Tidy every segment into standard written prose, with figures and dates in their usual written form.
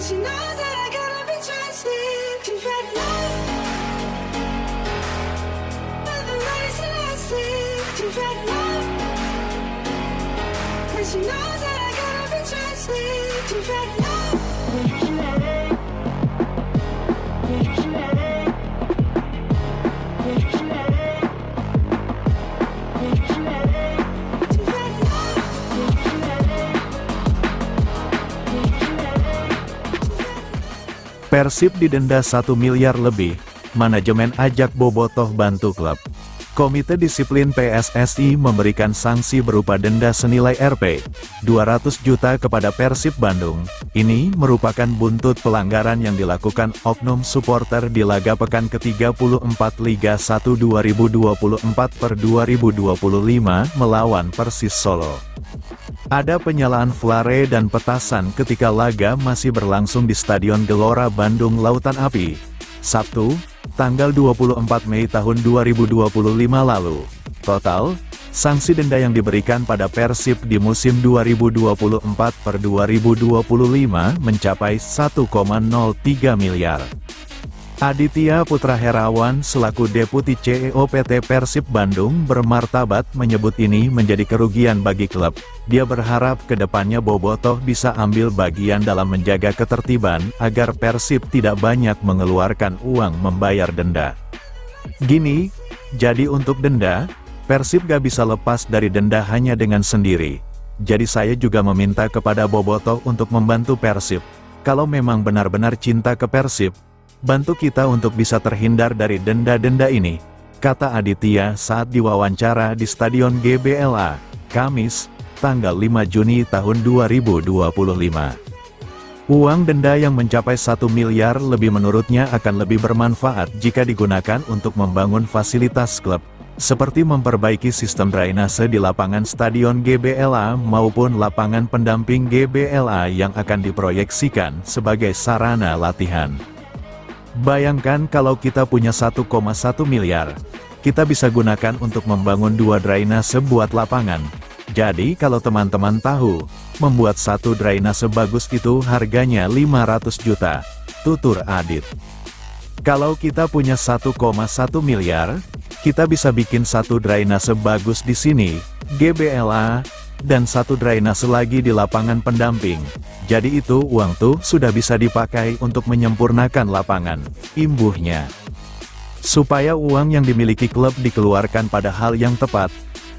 she knows that I gotta be trusted. She's had love, but the race and I see. She's had love, and she knows that I gotta be trusted. She's had love. Persib didenda 1 miliar lebih, manajemen ajak Bobotoh bantu klub. Komite Disiplin PSSI memberikan sanksi berupa denda senilai Rp200 juta kepada Persib Bandung. Ini merupakan buntut pelanggaran yang dilakukan oknum supporter di laga pekan ke-34 Liga 1 2024/2025 melawan Persis Solo. Ada penyalaan flare dan petasan ketika laga masih berlangsung di Stadion Gelora Bandung Lautan Api, Sabtu, tanggal 24 Mei tahun 2025 lalu. Total, sanksi denda yang diberikan pada Persib di musim 2024/2025 mencapai 1,03 miliar. Aditya Putra Herawan selaku Deputi CEO PT Persib Bandung bermartabat menyebut ini menjadi kerugian bagi klub. Dia berharap kedepannya Bobotoh bisa ambil bagian dalam menjaga ketertiban agar Persib tidak banyak mengeluarkan uang membayar denda. Gini, jadi untuk denda, Persib gak bisa lepas dari denda hanya dengan sendiri. Jadi saya juga meminta kepada Bobotoh untuk membantu Persib. Kalau memang benar-benar cinta ke Persib, bantu kita untuk bisa terhindar dari denda-denda ini, kata Aditya saat diwawancara di Stadion GBLA, Kamis, tanggal 5 Juni tahun 2025. Uang denda yang mencapai 1 miliar lebih menurutnya akan lebih bermanfaat jika digunakan untuk membangun fasilitas klub, seperti memperbaiki sistem drainase di lapangan Stadion GBLA maupun lapangan pendamping GBLA yang akan diproyeksikan sebagai sarana latihan. Bayangkan kalau kita punya 1,1 miliar, kita bisa gunakan untuk membangun 2 drainase buat lapangan. Jadi kalau teman-teman tahu, membuat 1 drainase bagus itu harganya 500 juta, tutur Adit. Kalau kita punya 1,1 miliar, kita bisa bikin 1 drainase bagus di sini, GBLA, dan 1 drainase lagi di lapangan pendamping. Jadi itu uang tuh sudah bisa dipakai untuk menyempurnakan lapangan, imbuhnya. Supaya uang yang dimiliki klub dikeluarkan pada hal yang tepat,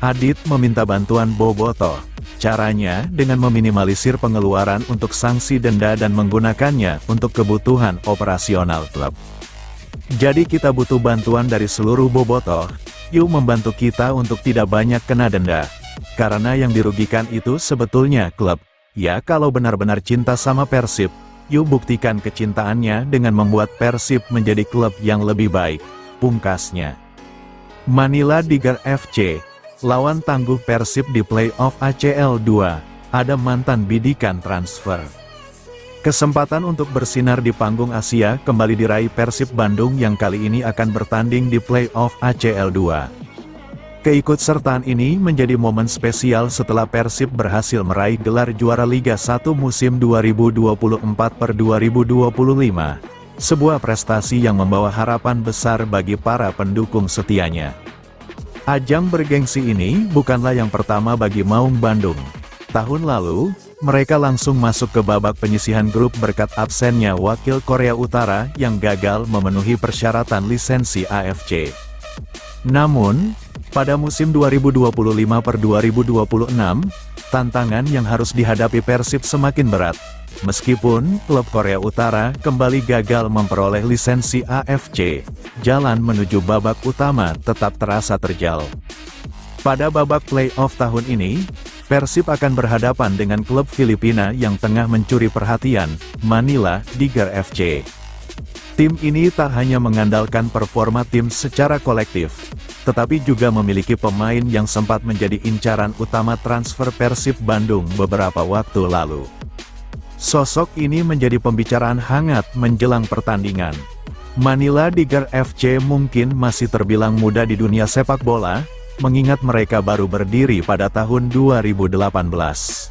Adit meminta bantuan Bobotoh. Caranya dengan meminimalisir pengeluaran untuk sanksi denda dan menggunakannya untuk kebutuhan operasional klub. Jadi kita butuh bantuan dari seluruh Bobotoh, yuk membantu kita untuk tidak banyak kena denda. Karena yang dirugikan itu sebetulnya klub. Ya kalau benar-benar cinta sama Persib, yuk buktikan kecintaannya dengan membuat Persib menjadi klub yang lebih baik, pungkasnya. Manila Tiger FC, lawan tangguh Persib di playoff ACL 2, ada mantan bidikan transfer. Kesempatan untuk bersinar di panggung Asia kembali diraih Persib Bandung yang kali ini akan bertanding di playoff ACL 2. Keikutsertaan ini menjadi momen spesial setelah Persib berhasil meraih gelar juara Liga 1 musim 2024/2025. Sebuah prestasi yang membawa harapan besar bagi para pendukung setianya. Ajang bergengsi ini bukanlah yang pertama bagi Maung Bandung. Tahun lalu, mereka langsung masuk ke babak penyisihan grup berkat absennya wakil Korea Utara yang gagal memenuhi persyaratan lisensi AFC. Namun, pada musim 2025/2026, tantangan yang harus dihadapi Persib semakin berat. Meskipun klub Korea Utara kembali gagal memperoleh lisensi AFC, jalan menuju babak utama tetap terasa terjal. Pada babak playoff tahun ini, Persib akan berhadapan dengan klub Filipina yang tengah mencuri perhatian, Manila Tiger FC. Tim ini tak hanya mengandalkan performa tim secara kolektif, tetapi juga memiliki pemain yang sempat menjadi incaran utama transfer Persib Bandung beberapa waktu lalu. Sosok ini menjadi pembicaraan hangat menjelang pertandingan. Manila Tiger FC mungkin masih terbilang muda di dunia sepak bola, mengingat mereka baru berdiri pada tahun 2018.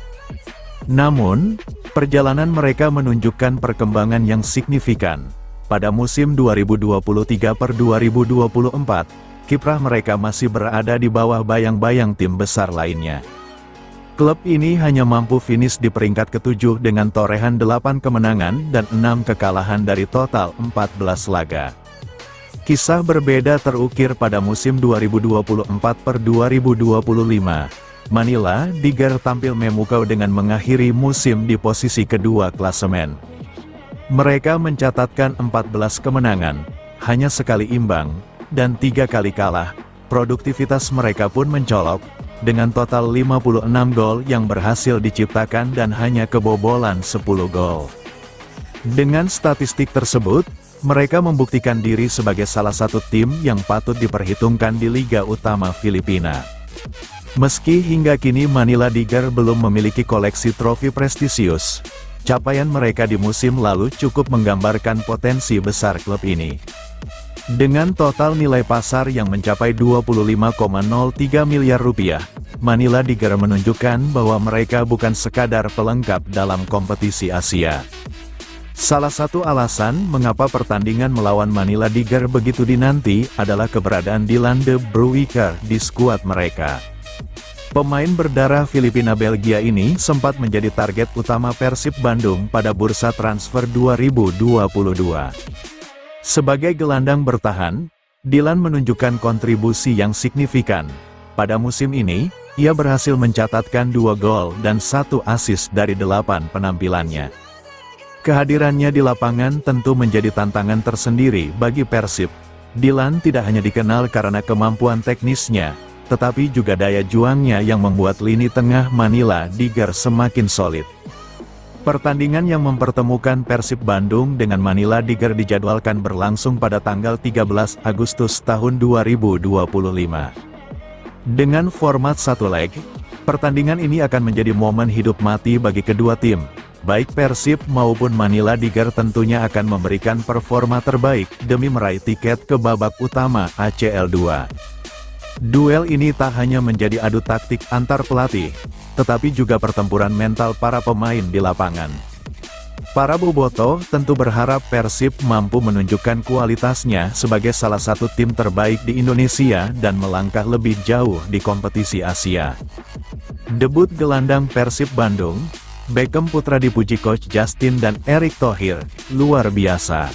Namun, perjalanan mereka menunjukkan perkembangan yang signifikan. Pada musim 2023-2024, kiprah mereka masih berada di bawah bayang-bayang tim besar lainnya. Klub ini hanya mampu finish di peringkat ke-7 dengan torehan 8 kemenangan dan 6 kekalahan dari total 14 laga. Kisah berbeda terukir pada musim 2024-2025. Manila Tiger tampil memukau dengan mengakhiri musim di posisi kedua klasemen. Mereka mencatatkan 14 kemenangan, hanya sekali imbang, dan 3 kali kalah. Produktivitas mereka pun mencolok, dengan total 56 gol yang berhasil diciptakan dan hanya kebobolan 10 gol. Dengan statistik tersebut, mereka membuktikan diri sebagai salah satu tim yang patut diperhitungkan di Liga Utama Filipina. Meski hingga kini Manila Tiger belum memiliki koleksi trofi prestisius, capaian mereka di musim lalu cukup menggambarkan potensi besar klub ini. Dengan total nilai pasar yang mencapai 25,03 miliar rupiah, Manila Tiger menunjukkan bahwa mereka bukan sekadar pelengkap dalam kompetisi Asia. Salah satu alasan mengapa pertandingan melawan Manila Tiger begitu dinanti adalah keberadaan Dylan De Bruyker di skuad mereka. Pemain berdarah Filipina-Belgia ini sempat menjadi target utama Persib Bandung pada bursa transfer 2022. Sebagai gelandang bertahan, Dylan menunjukkan kontribusi yang signifikan. Pada musim ini, ia berhasil mencatatkan 2 gol dan 1 assist dari 8 penampilannya. Kehadirannya di lapangan tentu menjadi tantangan tersendiri bagi Persib. Dylan tidak hanya dikenal karena kemampuan teknisnya, tetapi juga daya juangnya yang membuat lini tengah Manila Tiger semakin solid. Pertandingan yang mempertemukan Persib Bandung dengan Manila Tiger dijadwalkan berlangsung pada tanggal 13 Agustus tahun 2025. Dengan format satu leg, pertandingan ini akan menjadi momen hidup mati bagi kedua tim. Baik Persib maupun Manila Tiger tentunya akan memberikan performa terbaik demi meraih tiket ke babak utama ACL 2. Duel ini tak hanya menjadi adu taktik antar pelatih, tetapi juga pertempuran mental para pemain di lapangan. Para bobotoh tentu berharap Persib mampu menunjukkan kualitasnya sebagai salah satu tim terbaik di Indonesia dan melangkah lebih jauh di kompetisi Asia. Debut gelandang Persib Bandung, Beckham Putra dipuji Coach Justin dan Erick Thohir, luar biasa.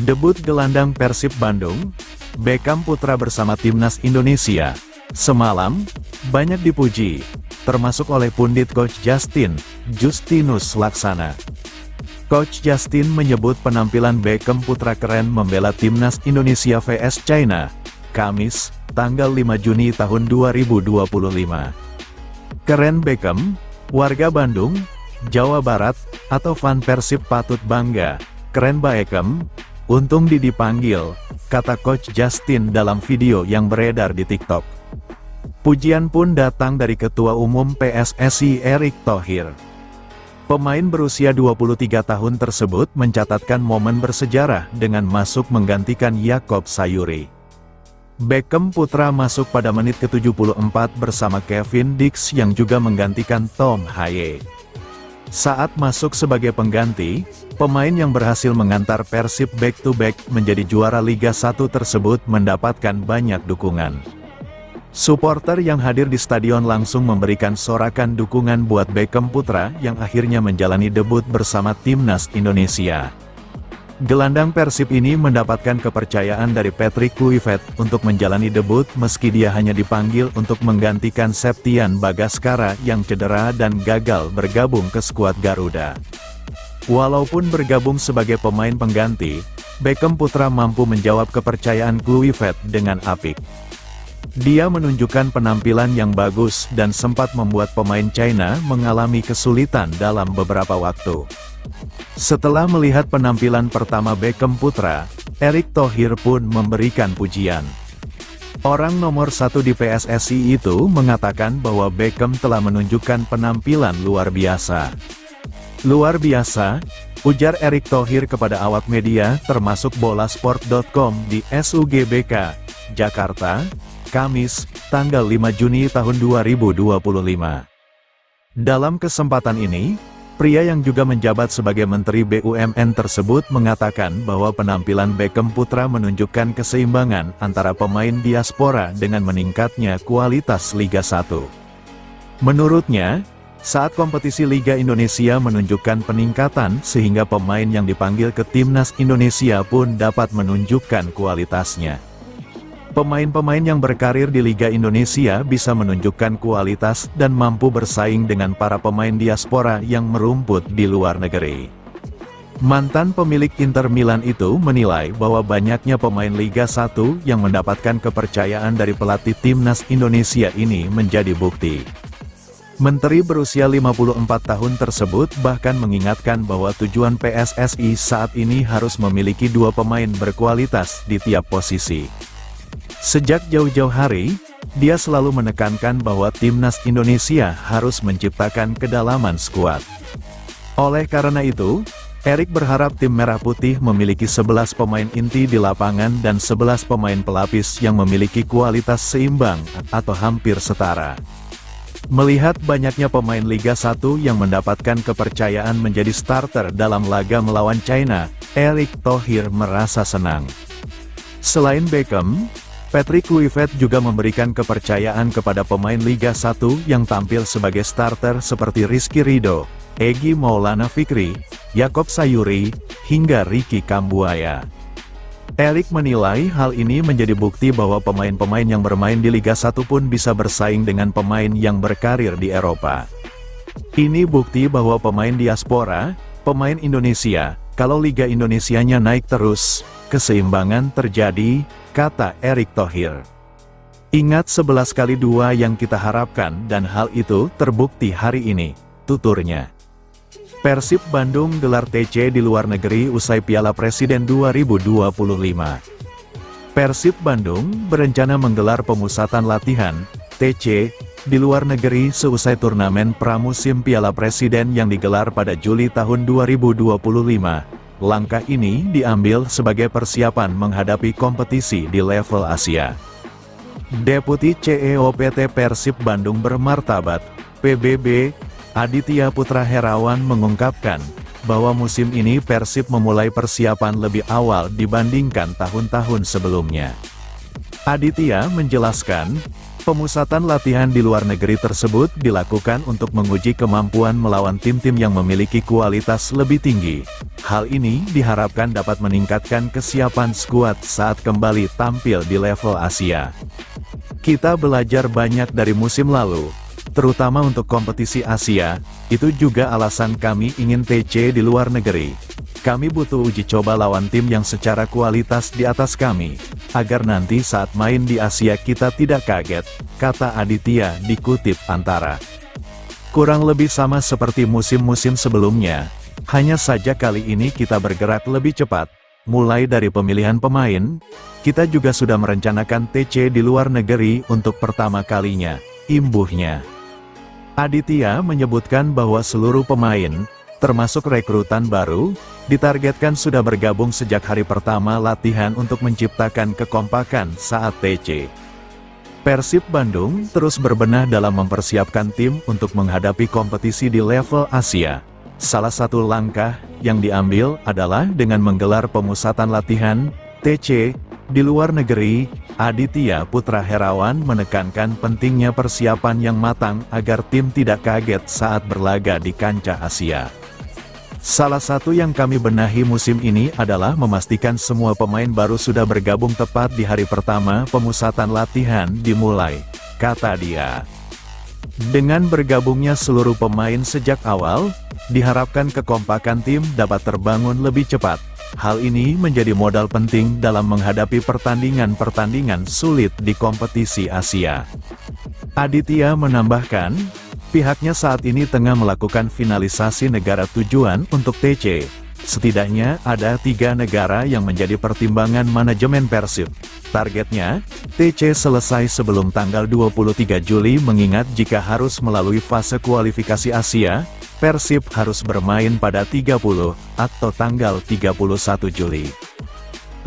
Debut gelandang Persib Bandung, Beckham Putra bersama Timnas Indonesia, semalam, banyak dipuji, termasuk oleh pundit Coach Justinus Laksana. Coach Justin menyebut penampilan Beckham Putra keren membela Timnas Indonesia vs China, Kamis, tanggal 5 Juni tahun 2025. Keren Beckham, warga Bandung, Jawa Barat, atau fan Persib patut bangga. Keren Beckham, untung dipanggil, kata Coach Justin dalam video yang beredar di TikTok. Pujian pun datang dari Ketua Umum PSSI Erick Thohir. Pemain berusia 23 tahun tersebut mencatatkan momen bersejarah dengan masuk menggantikan Yakob Sayuri. Beckham Putra masuk pada menit ke-74 bersama Kevin Dix yang juga menggantikan Tom Haye. Saat masuk sebagai pengganti, pemain yang berhasil mengantar Persib back-to-back menjadi juara Liga 1 tersebut mendapatkan banyak dukungan. Supporter yang hadir di stadion langsung memberikan sorakan dukungan buat Beckham Putra yang akhirnya menjalani debut bersama Timnas Indonesia. Gelandang Persib ini mendapatkan kepercayaan dari Patrick Kluivert untuk menjalani debut meski dia hanya dipanggil untuk menggantikan Septian Bagaskara yang cedera dan gagal bergabung ke skuad Garuda. Walaupun bergabung sebagai pemain pengganti, Beckham Putra mampu menjawab kepercayaan Kluivert dengan apik. Dia menunjukkan penampilan yang bagus dan sempat membuat pemain China mengalami kesulitan dalam beberapa waktu. Setelah melihat penampilan pertama Beckham Putra, Erick Thohir pun memberikan pujian. Orang nomor 1 di PSSI itu mengatakan bahwa Beckham telah menunjukkan penampilan luar biasa. Luar biasa, ujar Erick Thohir kepada awak media termasuk bolasport.com di SUGBK, Jakarta, Kamis, tanggal 5 Juni tahun 2025. Dalam kesempatan ini, pria yang juga menjabat sebagai Menteri BUMN tersebut mengatakan bahwa penampilan Beckham Putra menunjukkan keseimbangan antara pemain diaspora dengan meningkatnya kualitas Liga 1. Menurutnya, saat kompetisi Liga Indonesia menunjukkan peningkatan sehingga pemain yang dipanggil ke Timnas Indonesia pun dapat menunjukkan kualitasnya. Pemain-pemain yang berkarir di Liga Indonesia bisa menunjukkan kualitas dan mampu bersaing dengan para pemain diaspora yang merumput di luar negeri. Mantan pemilik Inter Milan itu menilai bahwa banyaknya pemain Liga 1 yang mendapatkan kepercayaan dari pelatih Timnas Indonesia ini menjadi bukti. Menteri berusia 54 tahun tersebut bahkan mengingatkan bahwa tujuan PSSI saat ini harus memiliki 2 pemain berkualitas di tiap posisi. Sejak jauh-jauh hari, dia selalu menekankan bahwa Timnas Indonesia harus menciptakan kedalaman skuad. Oleh karena itu, Erik berharap tim Merah Putih memiliki 11 pemain inti di lapangan dan 11 pemain pelapis yang memiliki kualitas seimbang atau hampir setara. Melihat banyaknya pemain Liga 1 yang mendapatkan kepercayaan menjadi starter dalam laga melawan China, Erick Thohir merasa senang. Selain Beckham, Patrick Kluivert juga memberikan kepercayaan kepada pemain Liga 1 yang tampil sebagai starter seperti Rizky Ridho, Egy Maulana Fikri, Yakob Sayuri, hingga Ricky Kambuaya. Erick menilai hal ini menjadi bukti bahwa pemain-pemain yang bermain di Liga 1 pun bisa bersaing dengan pemain yang berkarir di Eropa. Ini bukti bahwa pemain diaspora, pemain Indonesia, kalau Liga Indonesianya naik terus, keseimbangan terjadi, kata Erick Thohir. Ingat 11 kali 2 yang kita harapkan dan hal itu terbukti hari ini, tuturnya. Persib Bandung gelar TC di luar negeri usai Piala Presiden 2025. Persib Bandung berencana menggelar pemusatan latihan, TC, di luar negeri seusai turnamen pramusim Piala Presiden yang digelar pada Juli tahun 2025. Langkah ini diambil sebagai persiapan menghadapi kompetisi di level Asia. Deputi CEO PT Persib Bandung Bermartabat, PBB, Aditya Putra Herawan mengungkapkan, bahwa musim ini Persib memulai persiapan lebih awal dibandingkan tahun-tahun sebelumnya. Aditya menjelaskan, pemusatan latihan di luar negeri tersebut dilakukan untuk menguji kemampuan melawan tim-tim yang memiliki kualitas lebih tinggi. Hal ini diharapkan dapat meningkatkan kesiapan skuad saat kembali tampil di level Asia. Kita belajar banyak dari musim lalu, terutama untuk kompetisi Asia, itu juga alasan kami ingin TC di luar negeri. Kami butuh uji coba lawan tim yang secara kualitas di atas kami, agar nanti saat main di Asia kita tidak kaget, kata Aditya dikutip Antara. Kurang lebih sama seperti musim-musim sebelumnya, hanya saja kali ini kita bergerak lebih cepat, mulai dari pemilihan pemain, kita juga sudah merencanakan TC di luar negeri untuk pertama kalinya, imbuhnya. Aditya menyebutkan bahwa seluruh pemain, termasuk rekrutan baru, ditargetkan sudah bergabung sejak hari pertama latihan untuk menciptakan kekompakan saat TC. Persib Bandung terus berbenah dalam mempersiapkan tim untuk menghadapi kompetisi di level Asia. Salah satu langkah yang diambil adalah dengan menggelar pemusatan latihan, TC, di luar negeri. Aditya Putra Herawan menekankan pentingnya persiapan yang matang agar tim tidak kaget saat berlaga di kancah Asia. Salah satu yang kami benahi musim ini adalah memastikan semua pemain baru sudah bergabung tepat di hari pertama pemusatan latihan dimulai, kata dia. Dengan bergabungnya seluruh pemain sejak awal, diharapkan kekompakan tim dapat terbangun lebih cepat. Hal ini menjadi modal penting dalam menghadapi pertandingan-pertandingan sulit di kompetisi Asia. Aditya menambahkan, pihaknya saat ini tengah melakukan finalisasi negara tujuan untuk TC. Setidaknya ada 3 negara yang menjadi pertimbangan manajemen Persib. Targetnya, TC selesai sebelum tanggal 23 Juli mengingat jika harus melalui fase kualifikasi Asia, Persib harus bermain pada 30 atau tanggal 31 Juli.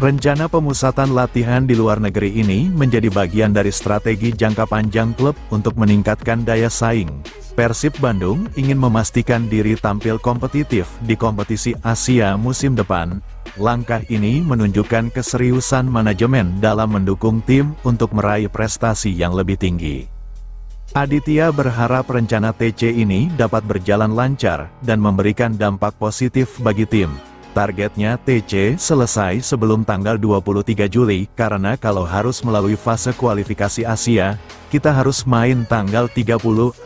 Rencana pemusatan latihan di luar negeri ini menjadi bagian dari strategi jangka panjang klub untuk meningkatkan daya saing. Persib Bandung ingin memastikan diri tampil kompetitif di kompetisi Asia musim depan. Langkah ini menunjukkan keseriusan manajemen dalam mendukung tim untuk meraih prestasi yang lebih tinggi. Aditya berharap rencana TC ini dapat berjalan lancar dan memberikan dampak positif bagi tim. Targetnya TC selesai sebelum tanggal 23 Juli karena kalau harus melalui fase kualifikasi Asia, kita harus main tanggal 30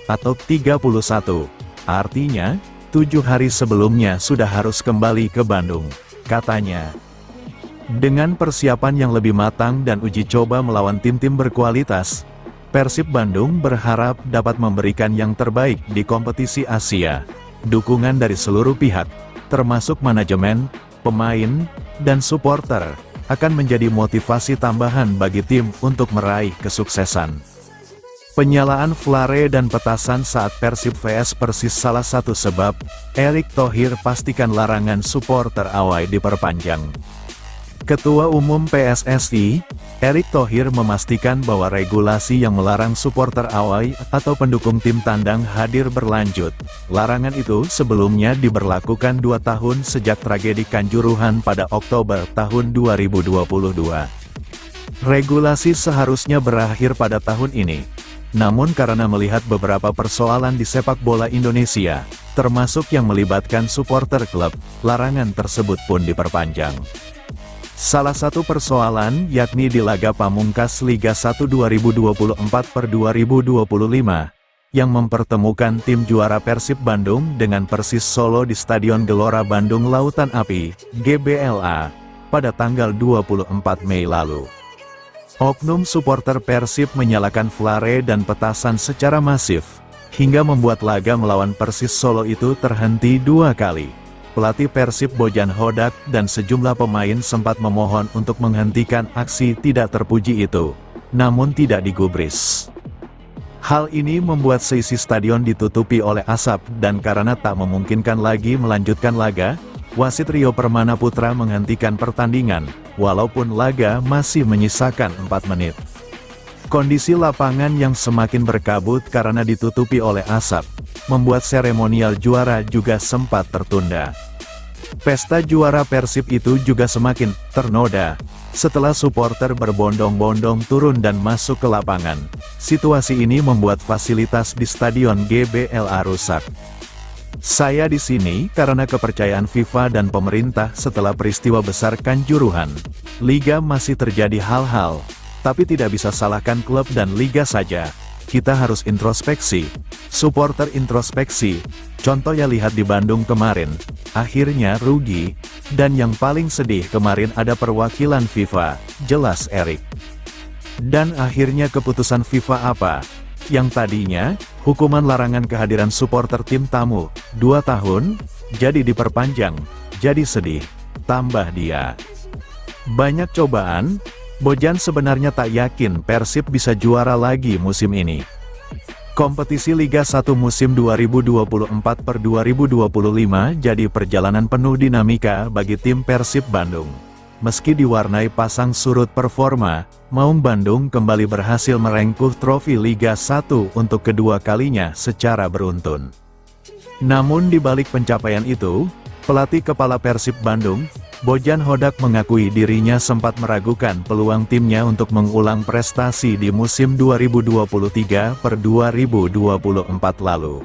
atau 31. Artinya, 7 hari sebelumnya sudah harus kembali ke Bandung, katanya. Dengan persiapan yang lebih matang dan uji coba melawan tim-tim berkualitas, Persib Bandung berharap dapat memberikan yang terbaik di kompetisi Asia. Dukungan dari seluruh pihak, termasuk manajemen, pemain, dan supporter, akan menjadi motivasi tambahan bagi tim untuk meraih kesuksesan. Penyalaan flare dan petasan saat Persib vs Persis salah satu sebab, Erick Thohir pastikan larangan supporter away diperpanjang. Ketua Umum PSSI, Erick Thohir memastikan bahwa regulasi yang melarang supporter away atau pendukung tim tandang hadir berlanjut. Larangan itu sebelumnya diberlakukan 2 tahun sejak tragedi Kanjuruhan pada Oktober tahun 2022. Regulasi seharusnya berakhir pada tahun ini. Namun karena melihat beberapa persoalan di sepak bola Indonesia, termasuk yang melibatkan supporter klub, larangan tersebut pun diperpanjang. Salah satu persoalan yakni di laga pamungkas Liga 1 2024/2025, yang mempertemukan tim juara Persib Bandung dengan Persis Solo di Stadion Gelora Bandung Lautan Api, GBLA, pada tanggal 24 Mei lalu. Oknum supporter Persib menyalakan flare dan petasan secara masif, hingga membuat laga melawan Persis Solo itu terhenti 2 kali. Pelatih Persib Bojan Hodak dan sejumlah pemain sempat memohon untuk menghentikan aksi tidak terpuji itu, namun tidak digubris. Hal ini membuat seisi stadion ditutupi oleh asap dan karena tak memungkinkan lagi melanjutkan laga, wasit Rio Permana Putra menghentikan pertandingan, walaupun laga masih menyisakan 4 menit. Kondisi lapangan yang semakin berkabut karena ditutupi oleh asap, membuat seremonial juara juga sempat tertunda. Pesta juara Persib itu juga semakin ternoda, setelah supporter berbondong-bondong turun dan masuk ke lapangan. Situasi ini membuat fasilitas di Stadion GBLA rusak. Saya di sini karena kepercayaan FIFA dan pemerintah setelah peristiwa besar Kanjuruhan. Liga masih terjadi hal-hal, tapi tidak bisa salahkan klub dan liga saja. Kita harus introspeksi, supporter introspeksi, contohnya lihat di Bandung kemarin, akhirnya rugi, dan yang paling sedih kemarin ada perwakilan FIFA, jelas Erick. Dan akhirnya keputusan FIFA apa? Yang tadinya, hukuman larangan kehadiran supporter tim tamu, 2 tahun, jadi diperpanjang, jadi sedih, tambah dia. Banyak cobaan, Bojan sebenarnya tak yakin Persib bisa juara lagi musim ini. Kompetisi Liga 1 musim 2024/2025 jadi perjalanan penuh dinamika bagi tim Persib Bandung. Meski diwarnai pasang surut performa, Maung Bandung kembali berhasil merengkuh trofi Liga 1 untuk kedua kalinya secara beruntun. Namun di balik pencapaian itu, pelatih kepala Persib Bandung, Bojan Hodak mengakui dirinya sempat meragukan peluang timnya untuk mengulang prestasi di musim 2023/2024 lalu.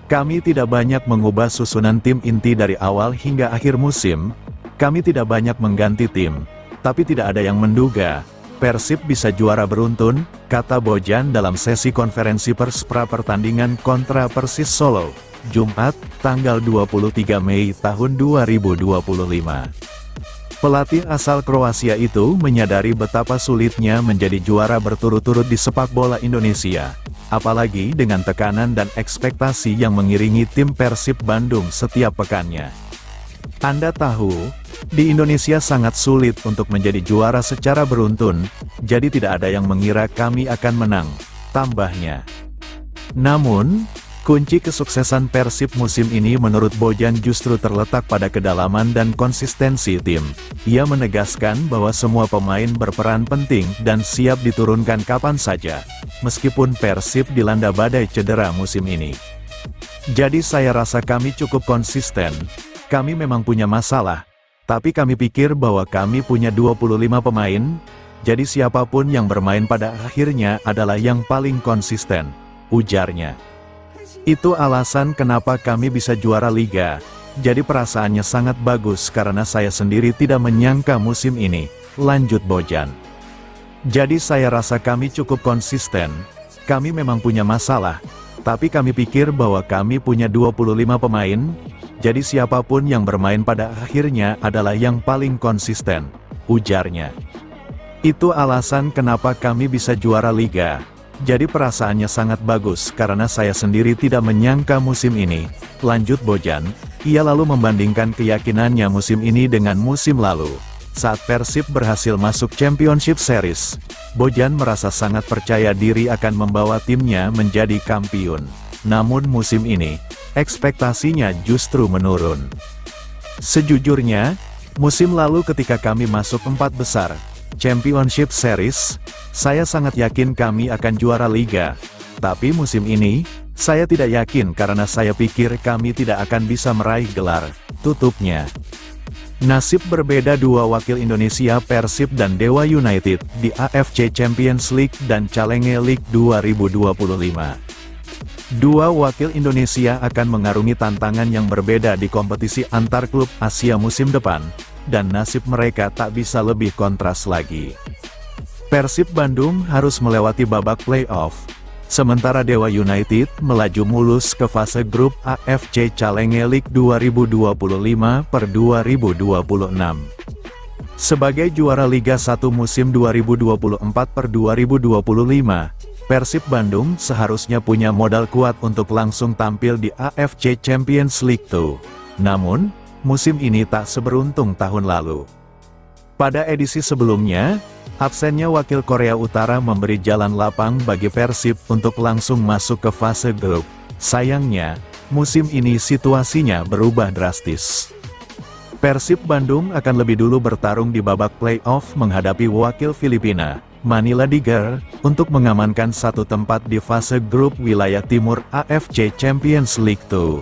Kami tidak banyak mengubah susunan tim inti dari awal hingga akhir musim, kami tidak banyak mengganti tim, tapi tidak ada yang menduga Persib bisa juara beruntun, kata Bojan dalam sesi konferensi pers pra-pertandingan kontra Persis Solo, Jumat, tanggal 23 Mei tahun 2025. Pelatih asal Kroasia itu menyadari betapa sulitnya menjadi juara berturut-turut di sepak bola Indonesia, apalagi dengan tekanan dan ekspektasi yang mengiringi tim Persib Bandung setiap pekannya. Anda tahu, di Indonesia sangat sulit untuk menjadi juara secara beruntun, jadi tidak ada yang mengira kami akan menang, tambahnya. Namun, Kunci kesuksesan Persib musim ini menurut Bojan justru terletak pada kedalaman dan konsistensi tim. Ia menegaskan bahwa semua pemain berperan penting dan siap diturunkan kapan saja, meskipun Persib dilanda badai cedera musim ini. Jadi saya rasa kami cukup konsisten. Kami memang punya masalah, tapi kami pikir bahwa kami punya 25 pemain, jadi siapapun yang bermain pada akhirnya adalah yang paling konsisten, ujarnya. Itu alasan kenapa kami bisa juara liga, jadi perasaannya sangat bagus karena saya sendiri tidak menyangka musim ini, lanjut Bojan. Jadi saya rasa kami cukup konsisten, kami memang punya masalah, tapi kami pikir bahwa kami punya 25 pemain, jadi siapapun yang bermain pada akhirnya adalah yang paling konsisten, ujarnya. Itu alasan kenapa kami bisa juara liga. Jadi perasaannya sangat bagus karena saya sendiri tidak menyangka musim ini, lanjut Bojan. Ia lalu membandingkan keyakinannya musim ini dengan musim lalu. Saat Persib berhasil masuk Championship Series, Bojan merasa sangat percaya diri akan membawa timnya menjadi kampiun. Namun musim ini, ekspektasinya justru menurun. Sejujurnya, musim lalu ketika kami masuk 4 besar Championship Series, saya sangat yakin kami akan juara liga. Tapi musim ini, saya tidak yakin karena saya pikir kami tidak akan bisa meraih gelar, tutupnya. Nasib berbeda dua wakil Indonesia Persib dan Dewa United di AFC Champions League dan Challenge League 2025. Dua wakil Indonesia akan mengarungi tantangan yang berbeda di kompetisi antar klub Asia musim depan, dan nasib mereka tak bisa lebih kontras lagi. Persib Bandung harus melewati babak playoff, sementara Dewa United melaju mulus ke fase grup AFC Challenge League 2025/2026. Sebagai juara Liga 1 musim 2024/2025, Persib Bandung seharusnya punya modal kuat untuk langsung tampil di AFC Champions League 2. Namun, musim ini tak seberuntung tahun lalu. Pada edisi sebelumnya, absennya wakil Korea Utara memberi jalan lapang bagi Persib untuk langsung masuk ke fase grup. Sayangnya, musim ini situasinya berubah drastis. Persib Bandung akan lebih dulu bertarung di babak playoff menghadapi wakil Filipina, Manila Tiger, untuk mengamankan satu tempat di fase grup wilayah timur AFC Champions League 2.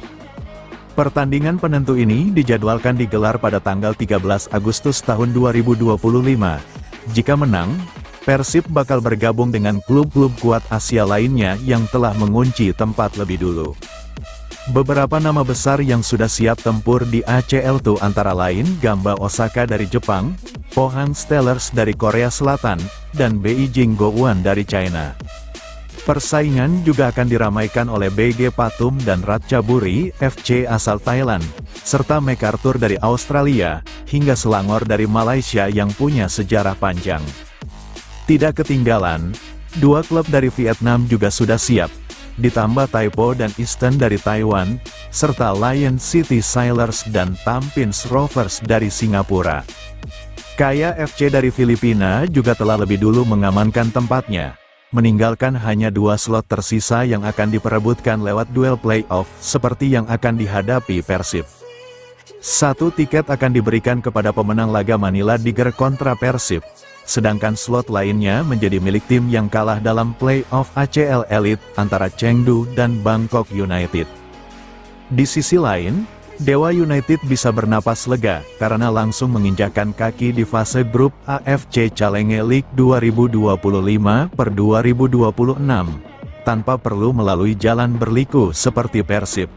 Pertandingan penentu ini dijadwalkan digelar pada tanggal 13 Agustus tahun 2025. Jika menang, Persib bakal bergabung dengan klub-klub kuat Asia lainnya yang telah mengunci tempat lebih dulu. Beberapa nama besar yang sudah siap tempur di ACL2 antara lain Gamba Osaka dari Jepang, Pohang Steelers dari Korea Selatan, dan Beijing Guoan dari China. Persaingan juga akan diramaikan oleh BG Patum dan Ratchaburi FC asal Thailand, serta MacArthur dari Australia, hingga Selangor dari Malaysia yang punya sejarah panjang. Tidak ketinggalan, dua klub dari Vietnam juga sudah siap, ditambah Taipo dan Eastern dari Taiwan, serta Lion City Sailors dan Tampines Rovers dari Singapura. Kaya FC dari Filipina juga telah lebih dulu mengamankan tempatnya, meninggalkan hanya 2 slot tersisa yang akan diperebutkan lewat duel playoff seperti yang akan dihadapi Persib. 1 tiket akan diberikan kepada pemenang laga Manila Tiger kontra Persib, sedangkan slot lainnya menjadi milik tim yang kalah dalam playoff ACL Elite antara Chengdu dan Bangkok United. Di sisi lain, Dewa United bisa bernapas lega karena langsung menginjakkan kaki di fase grup AFC Challenge League 2025/2026, tanpa perlu melalui jalan berliku seperti Persib.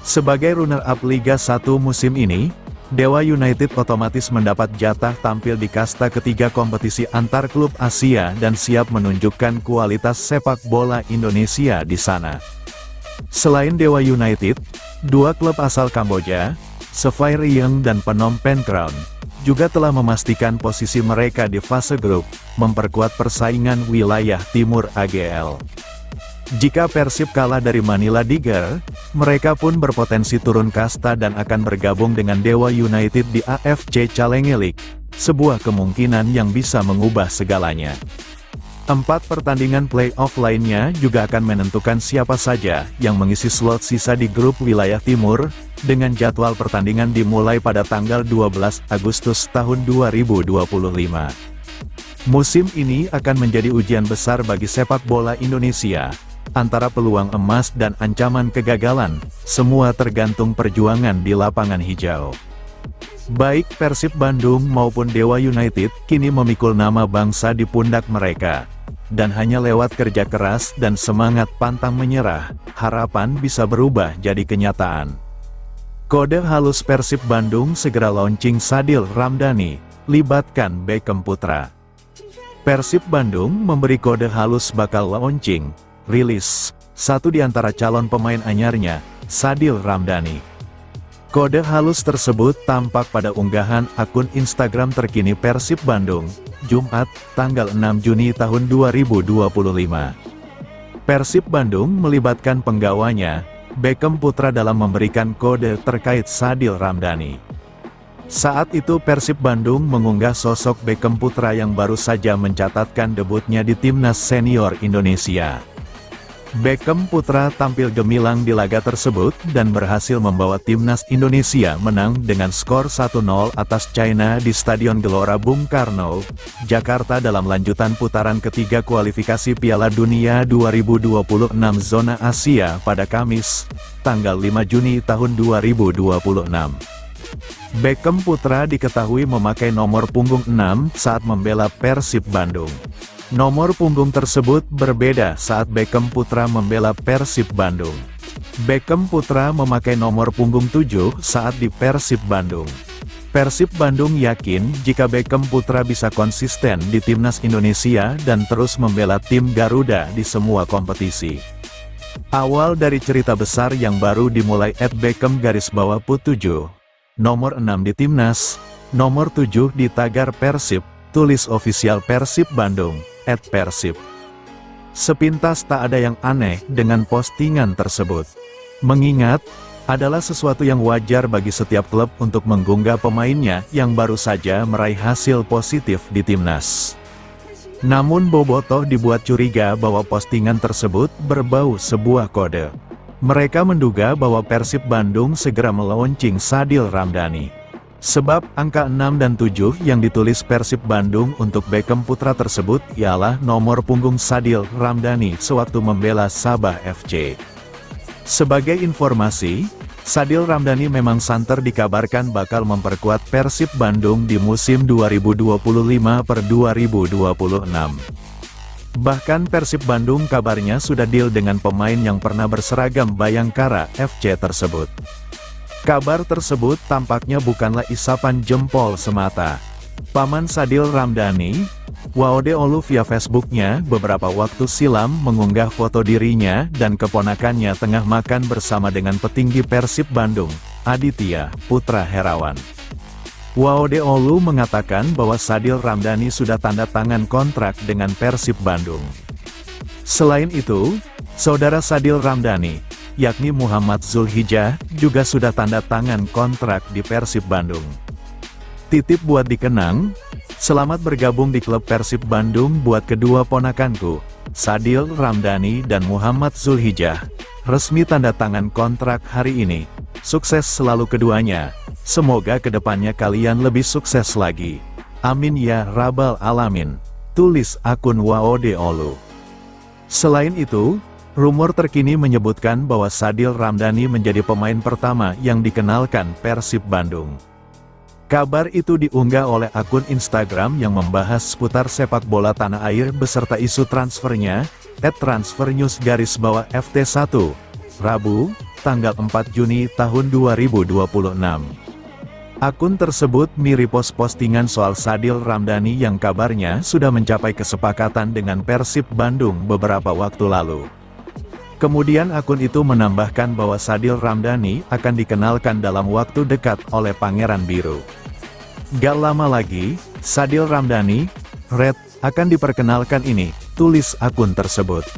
Sebagai runner-up Liga 1 musim ini, Dewa United otomatis mendapat jatah tampil di kasta ketiga kompetisi antar klub Asia dan siap menunjukkan kualitas sepak bola Indonesia di sana. Selain Dewa United, 2 klub asal Kamboja, Seferieng dan Phnom Penh Crown, juga telah memastikan posisi mereka di fase grup, memperkuat persaingan wilayah timur AGL. Jika Persib kalah dari Manila Tiger, mereka pun berpotensi turun kasta dan akan bergabung dengan Dewa United di AFC Challenge League, sebuah kemungkinan yang bisa mengubah segalanya. 4 pertandingan playoff lainnya juga akan menentukan siapa saja yang mengisi slot sisa di grup wilayah timur, dengan jadwal pertandingan dimulai pada tanggal 12 Agustus tahun 2025. Musim ini akan menjadi ujian besar bagi sepak bola Indonesia. Antara peluang emas dan ancaman kegagalan, semua tergantung perjuangan di lapangan hijau. Baik Persib Bandung maupun Dewa United kini memikul nama bangsa di pundak mereka. Dan hanya lewat kerja keras dan semangat pantang menyerah, harapan bisa berubah jadi kenyataan. Kode halus Persib Bandung segera launching Sadil Ramdhani, libatkan Beckham Putra. Persib Bandung memberi kode halus bakal launching, rilis, satu di antara calon pemain anyarnya, Sadil Ramdhani. Kode halus tersebut tampak pada unggahan akun Instagram terkini Persib Bandung, Jumat, tanggal 6 Juni tahun 2025. Persib Bandung melibatkan penggawanya, Beckham Putra dalam memberikan kode terkait Sadil Ramdhani. Saat itu Persib Bandung mengunggah sosok Beckham Putra yang baru saja mencatatkan debutnya di Timnas Senior Indonesia. Beckham Putra tampil gemilang di laga tersebut dan berhasil membawa Timnas Indonesia menang dengan skor 1-0 atas China di Stadion Gelora Bung Karno, Jakarta dalam lanjutan putaran ketiga kualifikasi Piala Dunia 2026 zona Asia pada Kamis, tanggal 5 Juni tahun 2026. Beckham Putra diketahui memakai nomor punggung 6 saat membela Persib Bandung. Nomor punggung tersebut berbeda saat Beckham Putra membela Persib Bandung. Beckham Putra memakai nomor punggung 7 saat di Persib Bandung. Persib Bandung yakin jika Beckham Putra bisa konsisten di Timnas Indonesia dan terus membela tim Garuda di semua kompetisi. Awal dari cerita besar yang baru dimulai @Beckham_Put7. Nomor 6 di Timnas, nomor 7 di tagar Persib, tulis ofisial Persib Bandung, @Persib. Sepintas tak ada yang aneh dengan postingan tersebut. Mengingat, adalah sesuatu yang wajar bagi setiap klub untuk mengunggah pemainnya yang baru saja meraih hasil positif di Timnas. Namun Bobotoh dibuat curiga bahwa postingan tersebut berbau sebuah kode. Mereka menduga bahwa Persib Bandung segera melaunching Sadil Ramdhani. Sebab angka 6 dan 7 yang ditulis Persib Bandung untuk Beckham Putra tersebut ialah nomor punggung Sadil Ramdhani sewaktu membela Sabah FC. Sebagai informasi, Sadil Ramdhani memang santer dikabarkan bakal memperkuat Persib Bandung di musim 2025-2026. Bahkan Persib Bandung kabarnya sudah deal dengan pemain yang pernah berseragam Bayangkara FC tersebut. Kabar tersebut tampaknya bukanlah isapan jempol semata. Paman Sadil Ramdhani, Waode Olu via Facebooknya beberapa waktu silam mengunggah foto dirinya dan keponakannya tengah makan bersama dengan petinggi Persib Bandung, Aditya Putra Herawan. Waode Olu mengatakan bahwa Sadil Ramdhani sudah tanda tangan kontrak dengan Persib Bandung. Selain itu, saudara Sadil Ramdhani, yakni Muhammad Zulhijjah, juga sudah tanda tangan kontrak di Persib Bandung. Titip buat dikenang, selamat bergabung di klub Persib Bandung buat kedua ponakanku, Sadil Ramdhani dan Muhammad Zulhijjah. Resmi tanda tangan kontrak hari ini. Sukses selalu keduanya. Semoga kedepannya kalian lebih sukses lagi. Amin ya Rabbal Alamin. Tulis akun Waode Olu. Selain itu, rumor terkini menyebutkan bahwa Sadil Ramdhani menjadi pemain pertama yang dikenalkan Persib Bandung. Kabar itu diunggah oleh akun Instagram yang membahas seputar sepak bola tanah air beserta isu transfernya, @transfernews_FT1, Rabu, tanggal 4 Juni tahun 2026. Akun tersebut mi-repost postingan soal Sadil Ramdhani yang kabarnya sudah mencapai kesepakatan dengan Persib Bandung beberapa waktu lalu. Kemudian akun itu menambahkan bahwa Sadil Ramdhani akan dikenalkan dalam waktu dekat oleh Pangeran Biru. Gak lama lagi, Sadil Ramdhani, Red, akan diperkenalkan ini, tulis akun tersebut.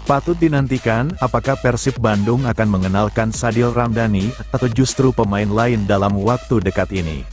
Patut dinantikan apakah Persib Bandung akan mengenalkan Sadil Ramdhani atau justru pemain lain dalam waktu dekat ini.